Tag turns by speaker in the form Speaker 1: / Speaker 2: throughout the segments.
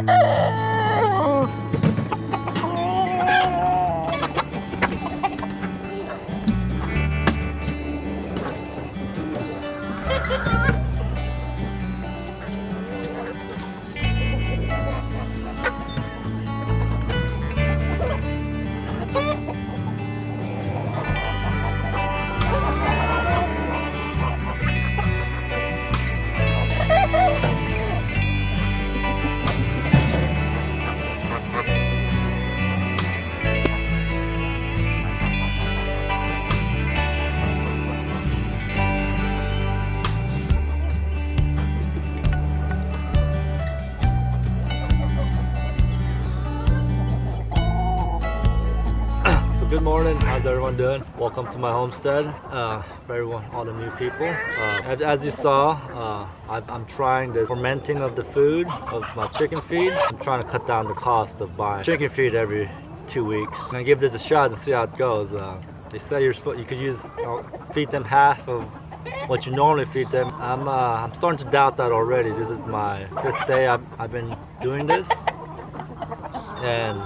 Speaker 1: Good morning, how's everyone doing? Welcome to my homestead, for everyone, all the new people. As you saw, I'm trying the fermenting of the food, of my chicken feed. I'm trying to cut down the cost of buying chicken feed every 2 weeks. I'm gonna give this a shot and see how it goes. They say you could use, feed them half of what you normally feed them. I'm starting to doubt that already. This is my 5th day I've been doing this, and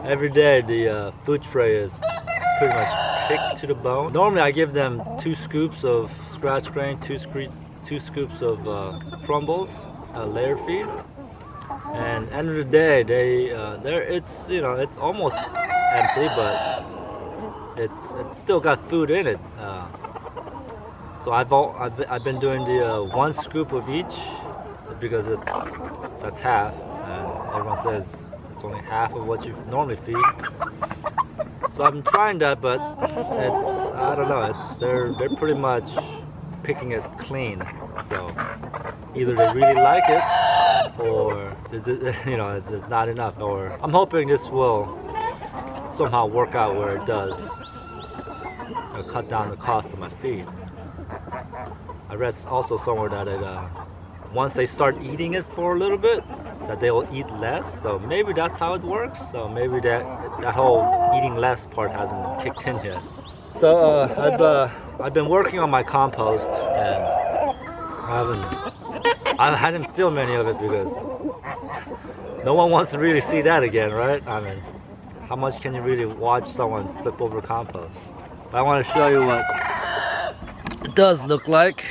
Speaker 1: every day the food tray is pretty much picked to the bone. Normally I give them 2 scoops of scratch grain, 2 scoops of crumbles, layer feed, and end of the day it's almost empty, but it's still got food in it. So I've been doing the 1 scoop of each because that's half, and everyone says it's only half of what you normally feed. So I've been trying that, but I don't know. They're pretty much picking it clean. So either they really like it, or it's not enough. Or I'm hoping this will somehow work out where it does. It'll cut down the cost of my feed. I read also somewhere that once they start eating it for a little bit, that they will eat less. So maybe that's how it works. So maybe that whole eating less part hasn't kicked in yet. So I've been working on my compost, and I didn't film any of it because no one wants to really see that again, right? I mean, how much can you really watch someone flip over compost? But I want to show you what it does look like.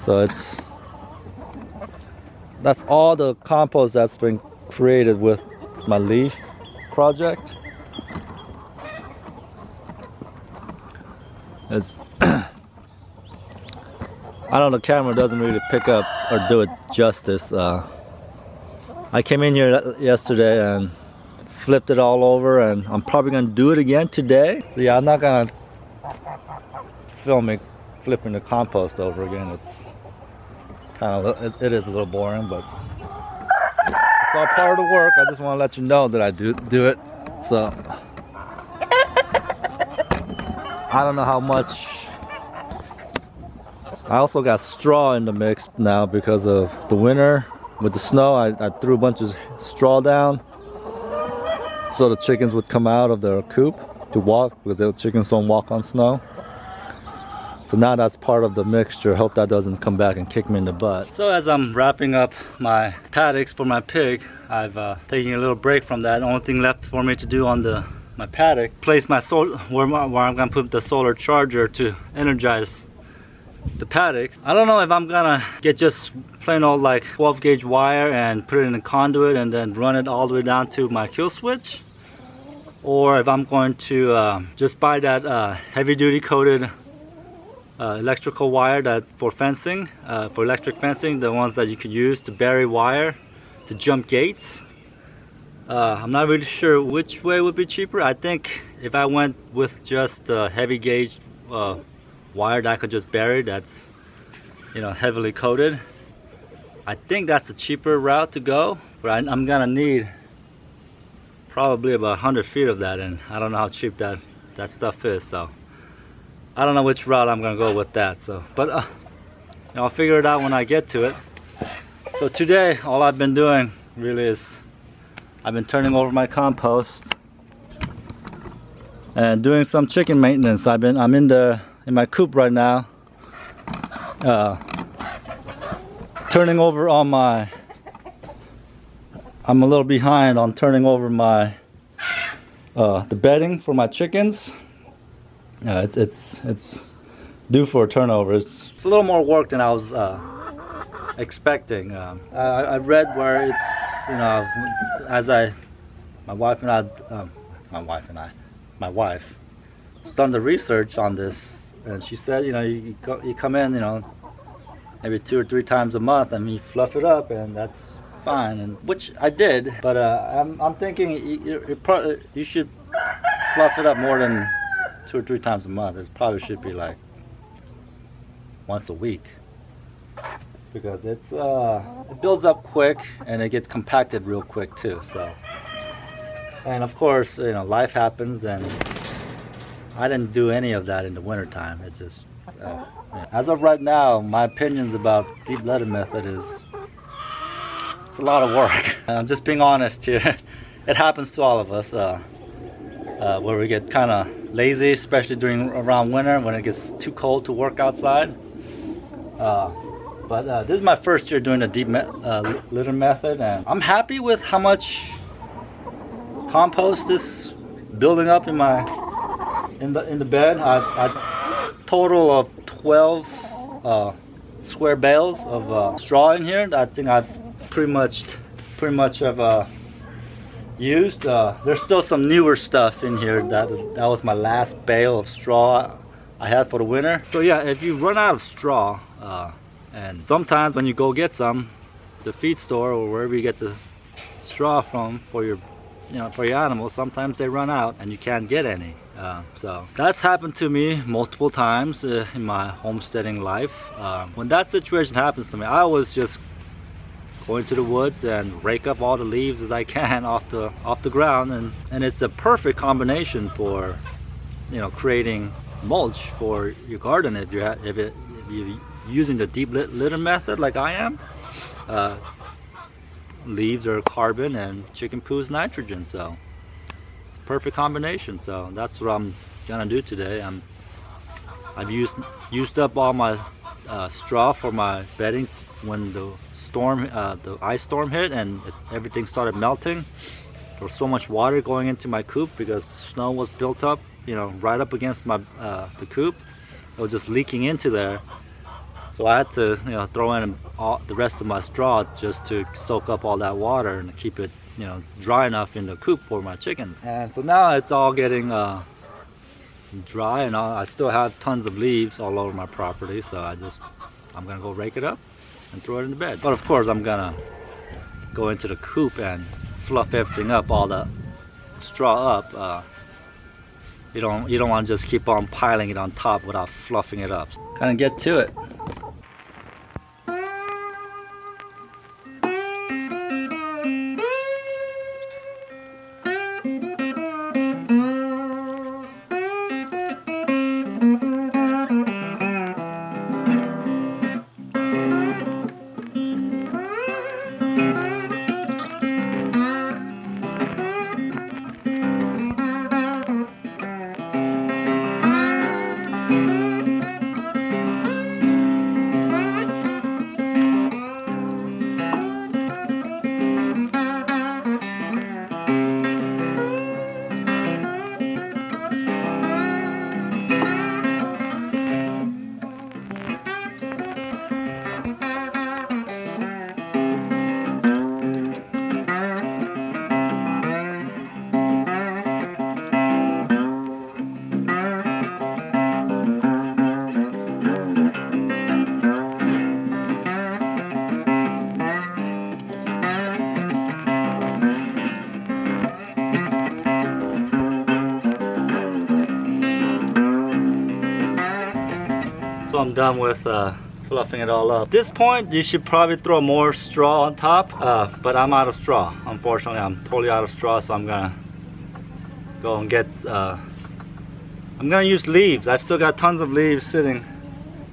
Speaker 1: So that's all the compost that's been created with my leaf project. I don't know, the camera doesn't really pick up or do it justice. I came in here yesterday and flipped it all over, and I'm probably gonna do it again today. So yeah, I'm not gonna film me flipping the compost over again. It is a little boring, but it's all part of the work. I just want to let you know that I do it. So I don't know how much. I also got straw in the mix now because of the winter with the snow. I threw a bunch of straw down so the chickens would come out of their coop to walk, because the chickens don't walk on snow. So now that's part of the mixture. Hope that doesn't come back and kick me in the butt. So as I'm wrapping up my paddocks for my pig, I've taken a little break from that. The only thing left for me to do on my paddock, place my where I'm gonna put the solar charger to energize the paddock. I don't know if I'm gonna get just plain old like 12 gauge wire and put it in a conduit and then run it all the way down to my kill switch, or if I'm going to just buy that heavy duty coated electrical wire that for fencing, for electric fencing, the ones that you could use to bury wire to jump gates. I'm not really sure which way would be cheaper. I think if I went with just heavy gauge wire that I could just bury, that's heavily coated, I think that's the cheaper route to go. But I'm gonna need probably about 100 feet of that, and I don't know how cheap that stuff is, so I don't know which route I'm gonna go with that. So, but I'll figure it out when I get to it. So today, all I've been doing really is I've been turning over my compost and doing some chicken maintenance. I'm in my coop right now, turning over all my I'm a little behind on turning over my the bedding for my chickens. It's due for a turnover. It's a little more work than I was expecting. I read where it's, you know, as my wife done the research on this, and she said, you know, you come in, you know, maybe 2 or 3 times a month, and you fluff it up, and that's fine, and which I did. But I'm thinking you should fluff it up more than 2 or 3 times a month. It probably should be like once a week, because it's it builds up quick and it gets compacted real quick too. So, and of course, you know, life happens, and I didn't do any of that in the winter time. It just as of right now, my opinions about deep letter method is it's a lot of work. I'm just being honest here. It happens to all of us, where we get kind of lazy, especially around winter when it gets too cold to work outside. But this is my first year doing the deep litter method, and I'm happy with how much compost is building up in the bed. I total of 12 square bales of straw in here. I think I've pretty much have used. There's still some newer stuff in here. That was my last bale of straw I had for the winter. So yeah, if you run out of straw, and sometimes when you go get some, the feed store or wherever you get the straw from for your, you know, for your animals, sometimes they run out and you can't get any. So that's happened to me multiple times in my homesteading life. When that situation happens to me, I always just go into the woods and rake up all the leaves as I can off the ground, and it's a perfect combination for, you know, creating mulch for your garden if you're using the deep litter method like I am. Leaves are carbon and chicken poo is nitrogen, so it's a perfect combination. So that's what I'm gonna do today. I've used up all my straw for my bedding when the ice storm hit and everything started melting. There was so much water going into my coop because snow was built up, you know, right up against my the coop. It was just leaking into there. So I had to, you know, throw in the rest of my straw just to soak up all that water and keep it, you know, dry enough in the coop for my chickens. And so now it's all getting dry, and I still have tons of leaves all over my property. So I'm gonna go rake it up and throw it in the bed. But of course, I'm gonna go into the coop and fluff everything up, all the straw up. You don't want to just keep on piling it on top without fluffing it up. Kind of get to it. So I'm done with fluffing it all up. At this point, you should probably throw more straw on top, but I'm out of straw. Unfortunately, I'm totally out of straw, so I'm gonna go and get, I'm gonna use leaves. I've still got tons of leaves sitting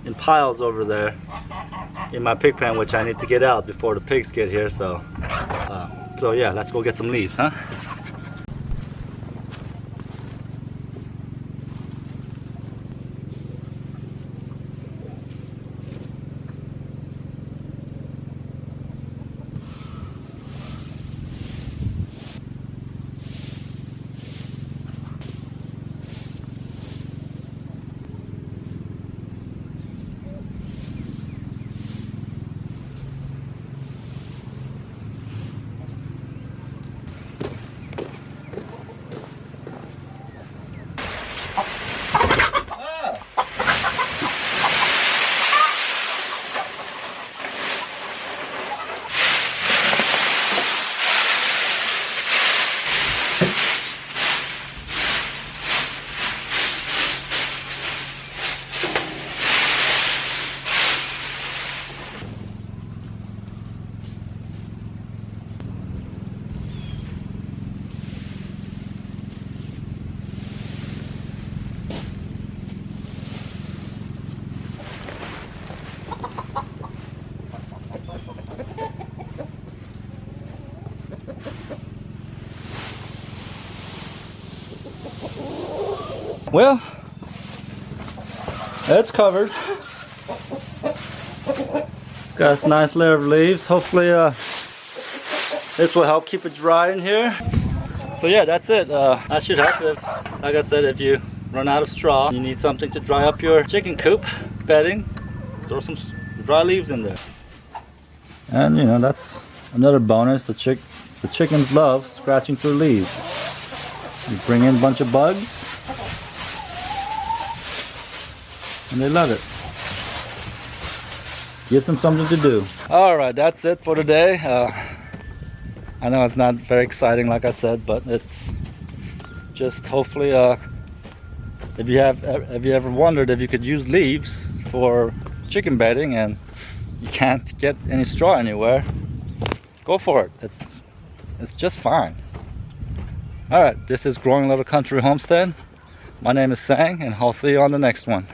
Speaker 1: in piles over there in my pig pen, which I need to get out before the pigs get here. So yeah, let's go get some leaves, huh? Well, it's covered. It's got a nice layer of leaves. Hopefully this will help keep it dry in here. So yeah, that's it. That should help if, like I said, if you run out of straw, you need something to dry up your chicken coop bedding, throw some dry leaves in there. And you know, that's another bonus. The chickens love scratching through leaves. You bring in a bunch of bugs and they love it. Gives them something to do. Alright, that's it for today. I know it's not very exciting, like I said, but it's just hopefully if you ever wondered if you could use leaves for chicken bedding and you can't get any straw anywhere, go for it. It's just fine. Alright, this is Growing Little Country Homestead. My name is Sang, and I'll see you on the next one.